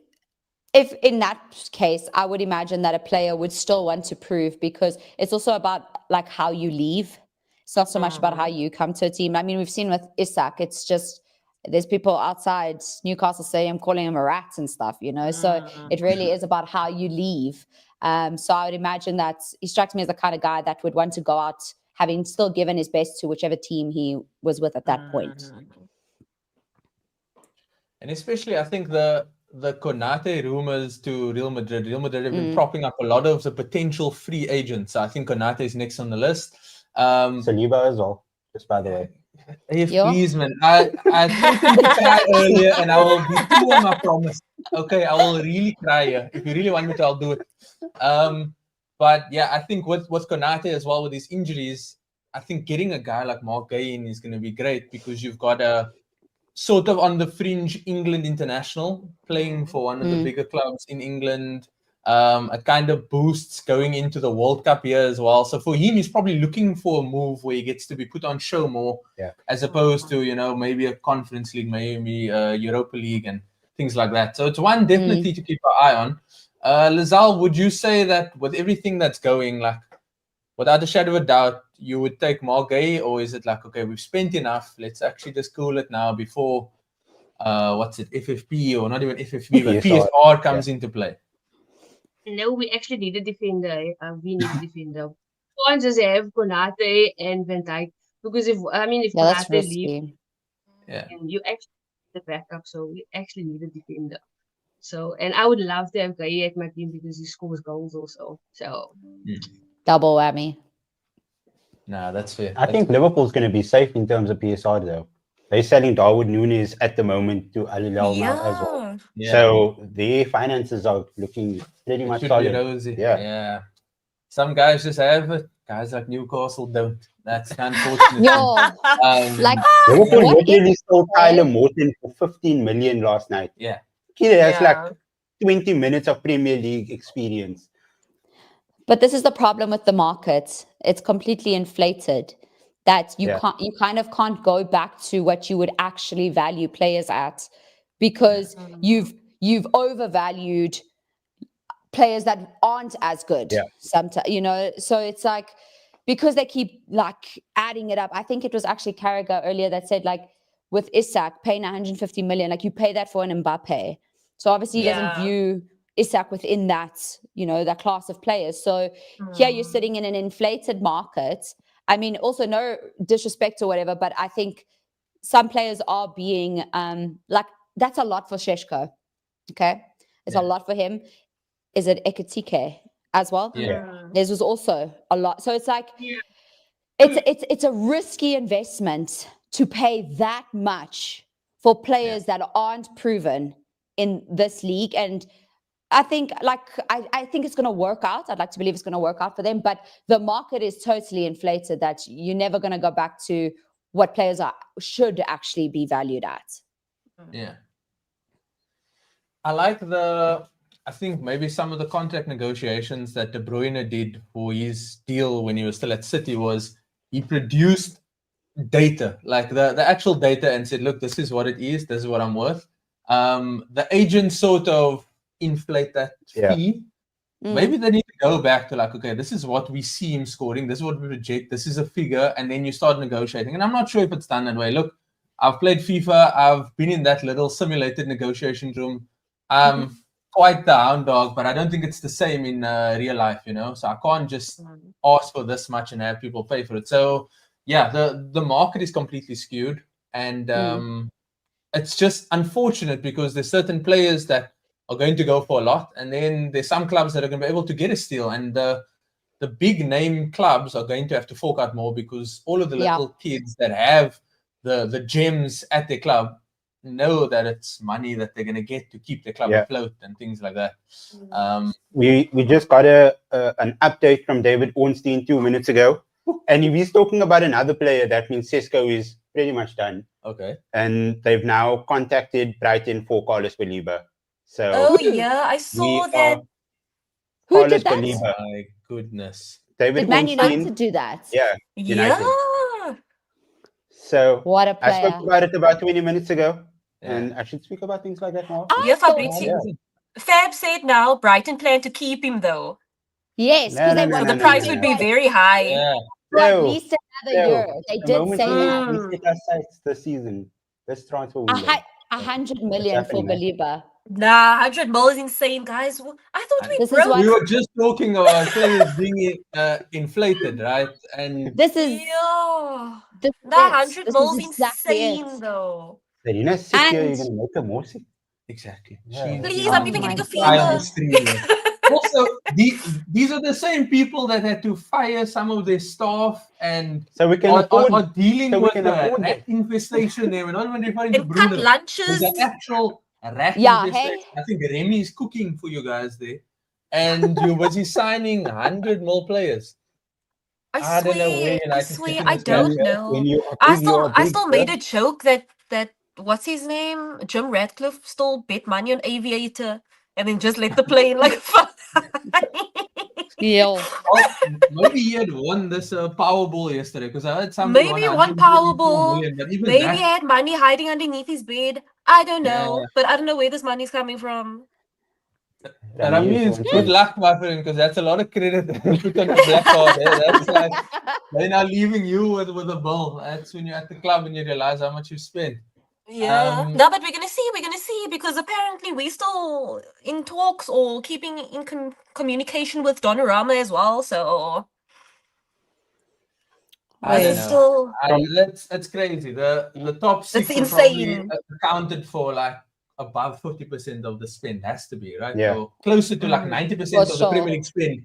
if in that case, I would imagine that a player would still want to prove, because it's also about like how you leave. It's not so much about how you come to a team. I mean, we've seen with Isak, it's just there's people outside Newcastle Stadium calling him a rat and stuff, So it really is about how you leave. So I would imagine that he strikes me as the kind of guy that would want to go out having still given his best to whichever team he was with at that point. And especially, I think the Konate rumors to Real Madrid have been propping up a lot of the potential free agents. I think Konate is next on the list. Saliba as well, just by the way. If please, man. I told him to cry earlier and I will be to him, I promise. Okay, I will really cry here. If you really want me to, I'll do it. But yeah, I think with Konate as well, with his injuries, I think getting a guy like Marc Guehi in is going to be great, because you've got a sort of on the fringe England international playing for one of the bigger clubs in England. It kind of boosts going into the World Cup here as well. So for him, he's probably looking for a move where he gets to be put on show more, as opposed to, maybe a Conference League, maybe a Europa League and things like that. So it's one definitely to keep an eye on. Lizal, would you say that with everything that's going, like, without a shadow of a doubt, you would take Marc Guehi, or is it like, okay, we've spent enough, let's actually just cool it now before, FFP, or not even FFP, but PSR comes into play? No, we actually need a defender. We need a defender. One just have Konate and Van Dijk, because if that's Konate leaves, risky. and you actually need the backup, so we actually need a defender. So, and I would love to have Guehi at my team because he scores goals also. So, Double whammy. Nah, that's fair. I think Liverpool's going to be safe in terms of PSR though. They're selling Darwin Núñez at the moment to Al Hilal now as well. Yeah. So their finances are looking pretty It much should solid. be rosy. Yeah. Yeah. Some guys just have it. Guys like Newcastle don't. That's unfortunate. Yo, like Liverpool what literally if- sold Tyler Morton for 15 million last night. Yeah. He has Yeah. like 20 minutes of Premier League experience. But this is the problem with the market. It's completely inflated. That you Yeah. can't go back to what you would actually value players at, because you've overvalued players that aren't as good. Yeah. Sometimes, so it's like, because they keep like adding it up. I think it was actually Carragher earlier that said, like, with Isak paying 150 million, like you pay that for an Mbappe. So obviously he doesn't view Isak within that, that class of players. So here you're sitting in an inflated market. I mean, also no disrespect or whatever, but I think some players are being like, that's a lot for Sesko. Okay. It's a lot for him. Is it Ekitike as well? Yeah. This was also a lot. So it's like, it's a risky investment to pay that much for players that aren't proven in this league. And I think I think it's going to work out. I'd like to believe it's going to work out for them, but the market is totally inflated that you're never going to go back to what players should actually be valued at. Yeah. I think maybe some of the contract negotiations that De Bruyne did for his deal when he was still at City was he produced data, like the actual data, and said, look, this is what it is. This is what I'm worth. The agents sort of inflate that fee. Maybe they need to go back to like, okay, this is what we see him scoring. This is what we project. This is a figure. And then you start negotiating. And I'm not sure if it's done that way. Look, I've played FIFA. I've been in that little simulated negotiation room. Quite the hound dog, but I don't think it's the same in real life, So I can't just ask for this much and have people pay for it. So yeah, the market is completely skewed. And it's just unfortunate because there's certain players that are going to go for a lot, and then there's some clubs that are going to be able to get a steal, and the big name clubs are going to have to fork out more because all of the little kids that have the gems at their club know that it's money that they're going to get to keep the club afloat and things like that. We just got an update from David Ornstein 2 minutes ago, and if he's talking about another player, that means Sesko is pretty much done. Okay. And they've now contacted Brighton for Carlos Baleba. So I saw that. Who did that? Baleba. My goodness. David Did Man Ornstein. United do that? Yeah. United. Yeah. So What a player. I spoke about it about 20 minutes ago, and I should speak about things like that more. Yeah, Fabrizio. Fab said now Brighton plan to keep him though. Yes, because the price would be very high. Yeah. For at least another year. They The did moment say we that. hit our sights this season, this transfer window. 100 million for happening, Baleba. Nah, 100 mil is insane, guys. I thought we This is broke. what- We were just talking about players being inflated, right? And This is Yeah. this Nah, is 100 this mil is is exactly insane it. though. But in a 6 year, And- you're going to make a more sick. exactly. Yeah. Please, Oh I'm even my getting a God. fever. Also, these are the same people that had to fire some of their staff and So we can are afford. dealing so we with can the afford rat infestation there. We're not even referring to And cut Bruno. lunches. There's an actual rat Yeah, infestation. hey? I think Jeremie is cooking for you guys there. And you're busy signing 100 more players. I don't know where United I is swear, getting I this guy don't from. know. When you are I big, you are big, still made a joke that what's his name? Jim Ratcliffe still bet money on Aviator and then just let the plane like fly. Yo. Oh, maybe he had won this Powerball yesterday because I heard something. Maybe one Powerball. Maybe he had money hiding underneath his bed. I don't know. Yeah. But I don't know where this money's coming from. And I mean, it's good luck, my friend, because that's a lot of credit to put on the black card. That's like they're now leaving you with a bill. That's when you're at the club and you realize how much you spent. Yeah. No, but we're gonna see because apparently we're still in talks or keeping in communication with Donnarumma as well. So I don't know. That's crazy. The top six It's are probably insane. accounted for like above 50% of the spend, has to be, right? Yeah. Or closer to like 90% For of the Premier sure. League spend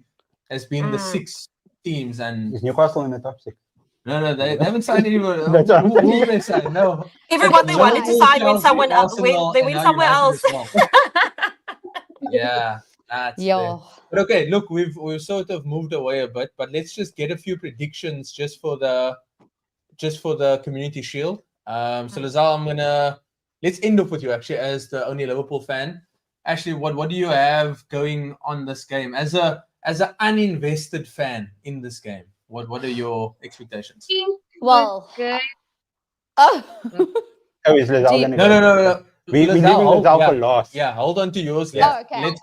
has been the 6 teams. And Is Newcastle in the top 6? no, they haven't signed anyone. That's what I'm Who saying. they signed? No. Everyone they wanted to Liverpool, sign when Chelsea, someone else Arsenal, they and went now somewhere United else. as well. Yeah, that's fair. Yo. But okay, look, we've sort of moved away a bit, but let's just get a few predictions just for the Community Shield. So Lazal, let's end off with you actually as the only Liverpool fan. Actually, what do you have going on this game as an uninvested fan in this game? What are your expectations? Well, Okay. oh, Oh, is Lazal Deep. going to go? No. We're leaving Lazal for last. Yeah, hold on to yours. Oh, okay.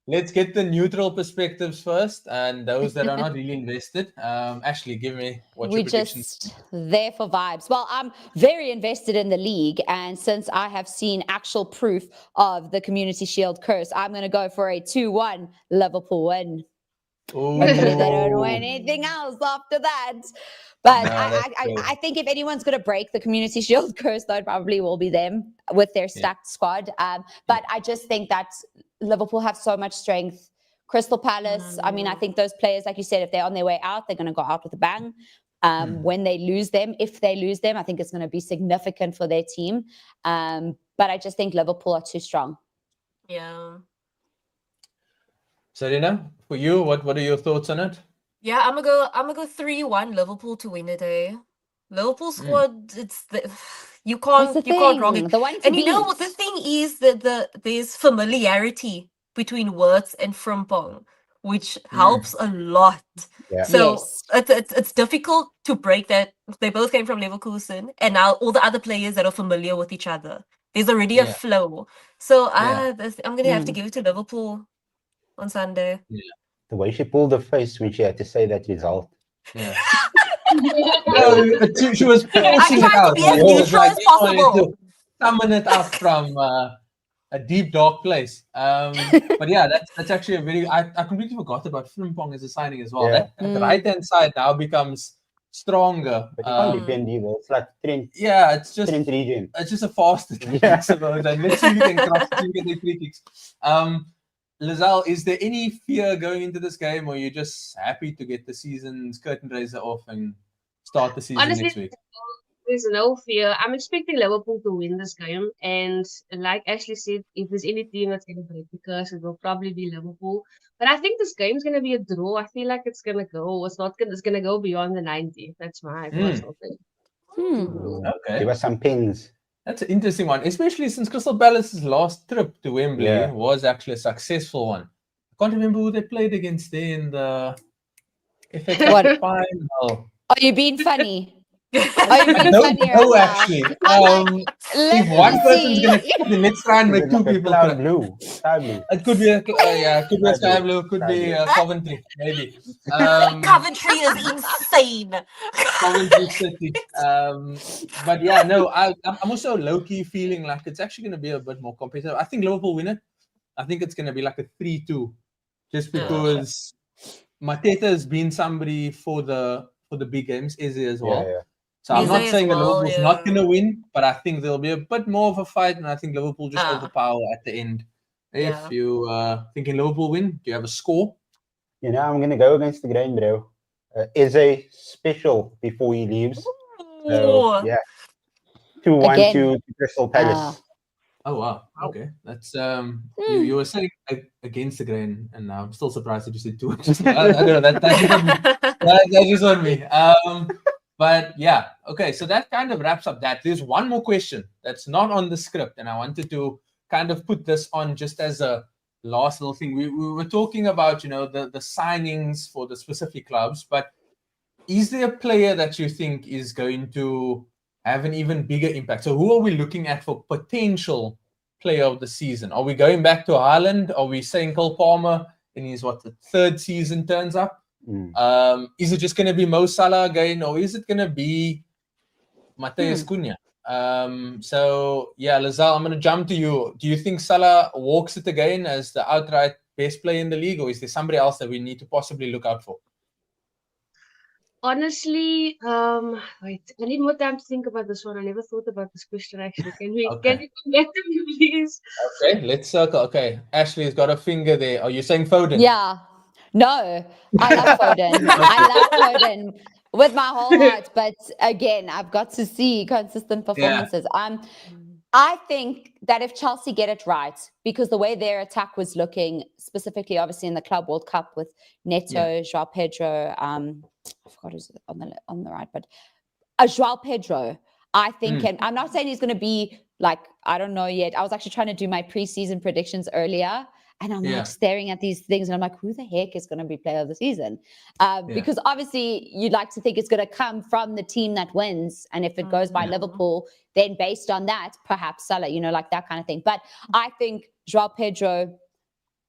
Let's get the neutral perspectives first, and those that are not really invested. Ashley, give me what's your we're predictions. just there for vibes. Well, I'm very invested in the league, and since I have seen actual proof of the Community Shield curse, I'm going to go for a 2-1 Liverpool win. Hopefully they don't win anything else after that. But No, that's good. I think if anyone's going to break the Community Shield curse, though, it probably will be them with their stacked squad. But I just think that Liverpool have so much strength. Crystal Palace, I mean, I think those players, like you said, if they're on their way out, they're going to go out with a bang. When they lose them, if they lose them, I think it's going to be significant for their team. But I just think Liverpool are too strong. Yeah. Serena, for you, what are your thoughts on it? Yeah, I'm gonna go 3-1 Liverpool to win it, eh? Liverpool squad, you can't wrong it. The one to And you know beat. what the thing is that there's familiarity between Wirtz and Frimpong, which helps a lot. Yeah. So Yes. it's difficult to break that. They both came from Leverkusen, and now all the other players that are familiar with each other. There's already a flow. So I'm gonna have to give it to Liverpool on Sunday. The way she pulled her face when she had to say that result. Yeah. She was forcing it tried to out. be as It was neutral as you wanted possible. to summon it up from a deep dark place. But yeah, that's actually a very. I completely forgot about Frimpong as a signing as well. Yeah. That the right hand side now becomes stronger. But you can't defend either. It's like Trent It's just region. it's just a faster Yeah. and literally can cross and get the free kicks. Lazal, is there any fear going into this game, or are you just happy to get the season's curtain raiser off and start the season Honestly, next week? there's no fear. I'm expecting Liverpool to win this game. And like Ashley said, if there's any team that's going to break the curse, it will probably be Liverpool. But I think this game's going to be a draw. I feel like it's going to go. It's going to go beyond the 90. That's my personal thing. Okay. Give us some pins. That's an interesting one, especially since Crystal Palace's last trip to Wembley was actually a successful one. I can't remember who they played against there in the FA Cup final. Are you being funny? Are you being funny? No, actually. If one person's going to let's try and make two people Cloud cry. blue. Sky blue. It could be could be a Sky Blue, could be Coventry, maybe. Coventry is insane. Coventry City. But yeah, no, I'm also low-key feeling like it's actually going to be a bit more competitive. I think Liverpool win it. I think it's going to be like a 3-2, just because Mateta has been somebody for the big games, Eze as well. Yeah. So I'm Eze not as saying that well, Liverpool's not going to win, but I think there'll be a bit more of a fight, and I think Liverpool just overpower at the end. If you thinking Liverpool win, do you have a score? You know, I'm going to go against the grain, bro. Eze special before he leaves. So, yeah. 2-1 to Crystal Palace. Oh wow! Okay, that's you were saying against the grain, and I'm still surprised that you said 2. I don't know that just on me. But yeah, okay. So that kind of wraps up that. There's one more question that's not on the script, and I wanted to kind of put this on just as a last little thing. We were talking about the signings for the specific clubs, but is there a player that you think is going to have an even bigger impact? So who are we looking at for potential player of the season? Are we going back to Haaland? Are we saying Cole Palmer in his the third season turns up? Is it just going to be Mo Salah again, or is it going to be Matheus Cunha? So yeah, Lazal, I'm going to jump to you. Do you think Salah walks it again as the outright best player in the league, or is there somebody else that we need to possibly look out for? Honestly, wait, I need more time to think about this one. I never thought about this question actually. Can we Okay. come back to me, please? Okay, let's circle. Okay, Ashley's got a finger there. Are you saying Foden? Yeah. No, I love Foden. I love Foden with my whole heart. But again, I've got to see consistent performances. I think that if Chelsea get it right, because the way their attack was looking, specifically obviously in the Club World Cup with Neto, Joao Pedro, I forgot who's on the right, but Joao Pedro, I think, and I'm not saying he's going to be like, I don't know yet. I was actually trying to do my preseason predictions earlier, and I'm like staring at these things, and I'm like, who the heck is going to be player of the season? Because obviously you'd like to think it's going to come from the team that wins, and if it goes by Liverpool, then based on that, perhaps Salah, like that kind of thing. But I think Joao Pedro,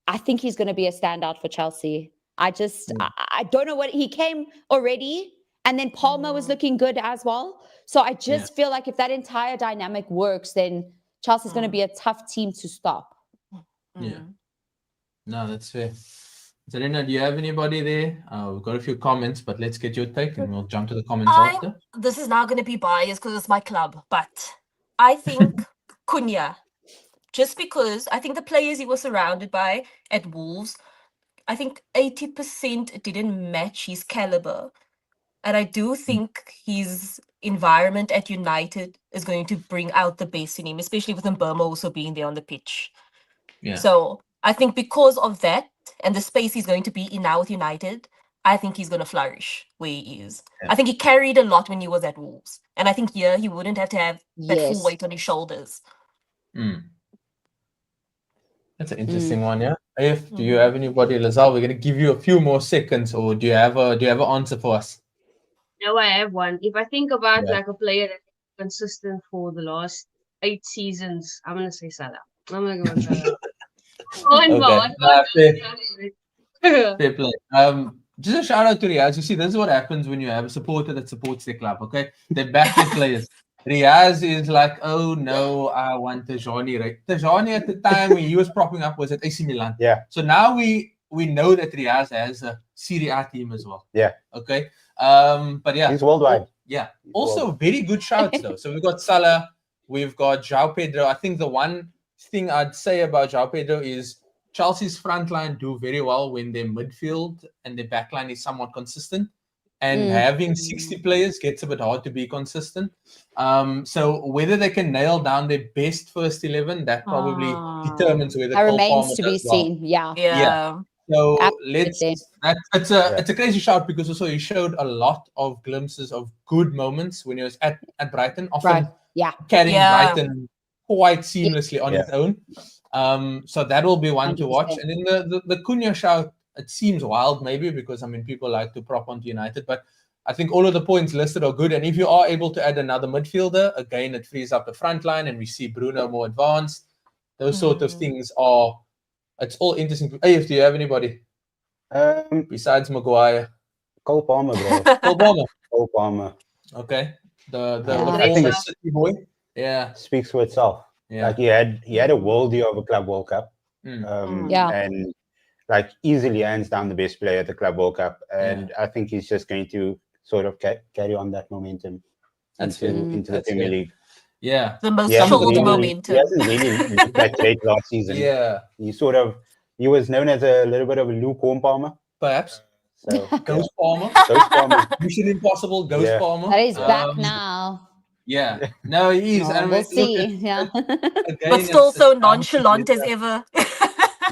I think he's going to be a standout for Chelsea. I don't know what he came already. And then Palmer was looking good as well. So I just feel like if that entire dynamic works, then Chelsea's going to be a tough team to stop. Yeah. No, that's fair. Serena, do you have anybody there? We've got a few comments, but let's get your take and we'll jump to the comments after. This is now going to be biased because it's my club, but I think Cunha, just because I think the players he was surrounded by at Wolves, I think 80% didn't match his caliber. And I do think his environment at United is going to bring out the best in him, especially with Mbeumo also being there on the pitch. Yeah. So I think because of that and the space he's going to be in now with United, I think he's going to flourish where he is. Yeah. I think he carried a lot when he was at Wolves. And I think here he wouldn't have to have that full weight on his shoulders. That's an interesting one, yeah. If do you have anybody, Lazal? We're going to give you a few more seconds, or do you have an answer for us? No, I have one. If I think about like a player that's consistent for the last 8 seasons, I'm gonna say Salah. I'm gonna go with Salah. Fair play. Just a shout out to Riaz. You see, this is what happens when you have a supporter that supports their club. Okay, they back their players. Riaz is like, oh no, I want Tajani, right? Tajani at the time when he was propping up was at AC Milan. Yeah. So now we know that Riaz has a Serie A team as well. Yeah. Okay. But yeah, he's worldwide. Yeah. Also, very good shouts though. So we've got Salah, we've got Joao Pedro. I think the one thing I'd say about Joao Pedro is Chelsea's front line do very well when their midfield and their back line is somewhat consistent. And having 60 players gets a bit hard to be consistent. So whether they can nail down their best first 11, that probably determines whether that remains to be seen. Yeah. So absolutely. It's a crazy shout because also he showed a lot of glimpses of good moments when he was at Brighton, often carrying Brighton quite seamlessly on his own. So that will be one 100%. To watch. And then the Cunha shout, it seems wild maybe because people like to prop onto United, but I think all of the points listed are good. And if you are able to add another midfielder, again, it frees up the front line and we see Bruno more advanced. Those sort of things it's all interesting. Hey, do you have anybody besides Maguire? Cole Palmer, bro. Cole Palmer. Okay. The I think City boy. Yeah. Speaks for itself. Yeah. Like he had a worldie of a Club World Cup. And like easily hands down the best player at the Club World Cup. And I think he's just going to sort of carry on that momentum into the Premier League. Yeah. The most shoulder momentum. He hasn't really looked that great last season. Yeah. He was known as a little bit of a lukewarm Palmer. Perhaps. So, Ghost Palmer. Mission Impossible, Ghost Palmer. But he's back now. Yeah. No, he is. And we'll see. But still so nonchalant as ever.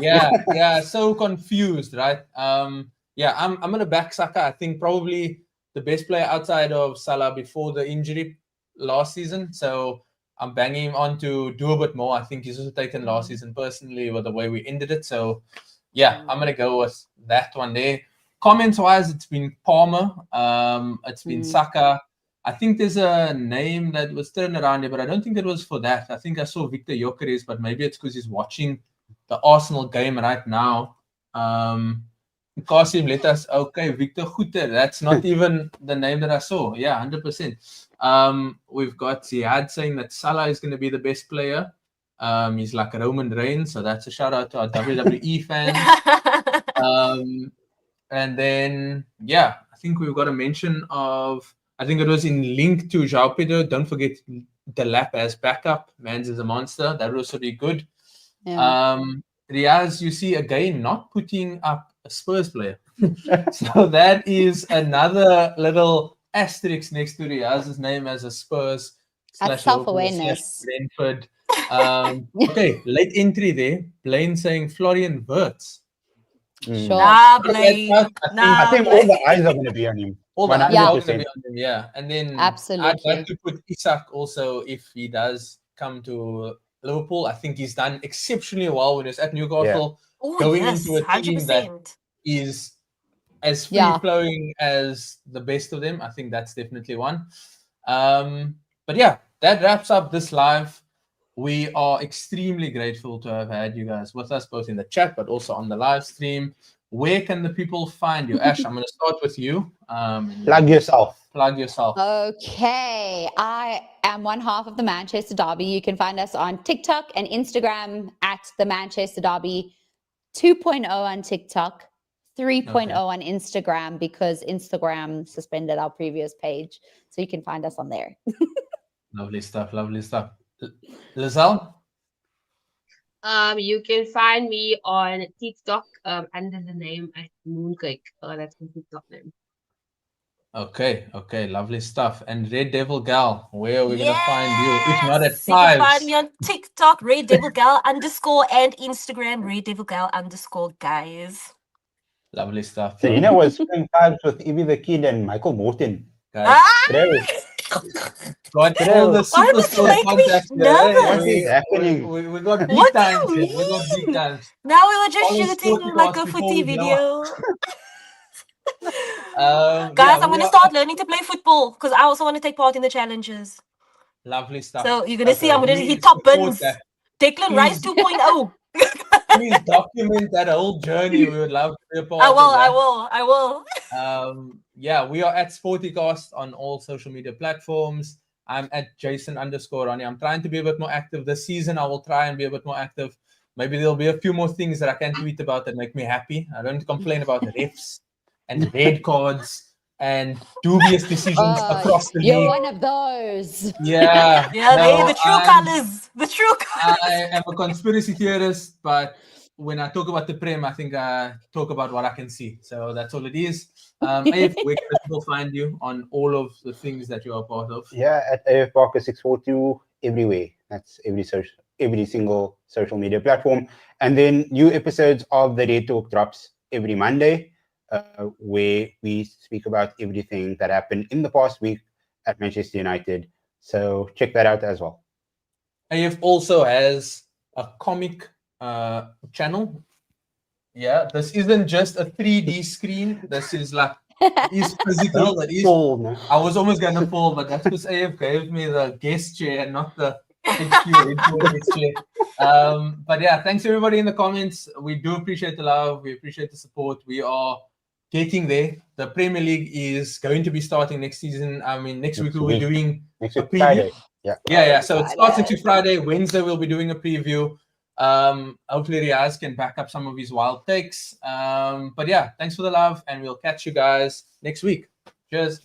Yeah, so confused, right? I'm gonna back Saka. I think probably the best player outside of Salah before the injury last season. So I'm banging him on to do a bit more. I think he's also taken last season personally with the way we ended it. So I'm gonna go with that one there. Comments wise, it's been Palmer, it's been Saka. I think there's a name that was turned around here, but I don't think it was for that. I think I saw Victor Gyökeres, but maybe it's because he's watching the Arsenal game right now. Kasim let us, okay, Victor Guter. That's not even the name that I saw. Yeah, 100%. We've got Ziad saying that Salah is going to be the best player. He's like Roman Reigns, so that's a shout out to our WWE fans. And then, I think we've got a mention of, I think it was in link to João Pedro. Don't forget the lap as backup. Mans is a monster. That would also be good. Yeah. Riaz, you see again not putting up a Spurs player. So that is another little asterisk next to Riaz's name as a Spurs That's / Liverpool / self-awareness. Brentford. Okay, late entry there. Blaine saying Florian Wirtz. Sure. Nah, Not a bad Blaine. shout. I think all Blaine. the eyes are going to be on him. All the eyes Yeah. are going to be on him, yeah. And then I'd Absolutely. like to put Isak also if he does come to Liverpool. I think he's done exceptionally well when he was at Newcastle. Oh, Going yes, into a team that 100%. is as Yeah. free-flowing as the best of them. I think that's definitely one. But yeah, that wraps up this live. We are extremely grateful to have had you guys with us, both in the chat, but also on the live stream. Where can the people find you? Ash, I'm going to start with you. Plug yourself. Plug yourself. Okay, I am one half of the Manchester Derby. You can find us on TikTok and Instagram at the Manchester Derby 2.0 on TikTok, 3.0 on Instagram because Instagram suspended our previous page. So you can find us on there. Lovely stuff. Lovely stuff. Lizelle? You can find me on TikTok under the name Mooncake. That's my TikTok name. Okay. Lovely stuff. And Red Devil Gal, where are we going to find you? If not at Yes, you can find fives. me on TikTok, Red Devil Gal _ and Instagram, Red Devil Gal _ guys. Lovely stuff. So, you know, was playing fives with Evie the Kid and Michael Morton. Guys. Today, Got all the Why does superstar it make me contacts here, nervous? What is happening? We got big What do times you here. We got big mean? times. Now we were just Follow shooting Sportycast like a before footy we blow video. Yeah, Guys, I'm we going to are- start learning to play football because I also want to take part in the challenges. Lovely stuff. So you're going to see I'm going to we hit top support bins. that. Declan Rice Please. 2.0. Please document that whole journey. We would love to be a part I of will. that. I will. Yeah, we are at Sportycast on all social media platforms. I'm at Jason_Ronnie. I'm trying to be a bit more active this season. I will try and be a bit more active. Maybe there'll be a few more things that I can tweet about that make me happy. I don't complain about refs and red cards and dubious decisions across the You're league. one of those. Yeah. Yeah, no, the true colors. The true colors. I am a conspiracy theorist, but when I talk about the Prem, I think I talk about what I can see. So that's all it is. If where can people find you on all of the things that you are part of? Yeah, at AF Barker 642 everywhere. That's every single social media platform. And then new episodes of the Red Talk drops every Monday, where we speak about everything that happened in the past week at Manchester United. So check that out as well. AF also has a comic channel. Yeah, this isn't just a 3D screen. This is like is physical. It is. Full, no? I was almost gonna fall, but that's because AF gave me the guest chair and not the HQ guest chair. But yeah, thanks everybody in the comments. We do appreciate the love. We appreciate the support. We are getting there. The Premier League is going to be starting next season. I mean, next week we'll be doing next a week, preview. Friday. Yeah. So it starts next week Friday. Wednesday we'll be doing a preview. Hopefully Riaz can back up some of his wild takes. But yeah, thanks for the love, and we'll catch you guys next week. Cheers.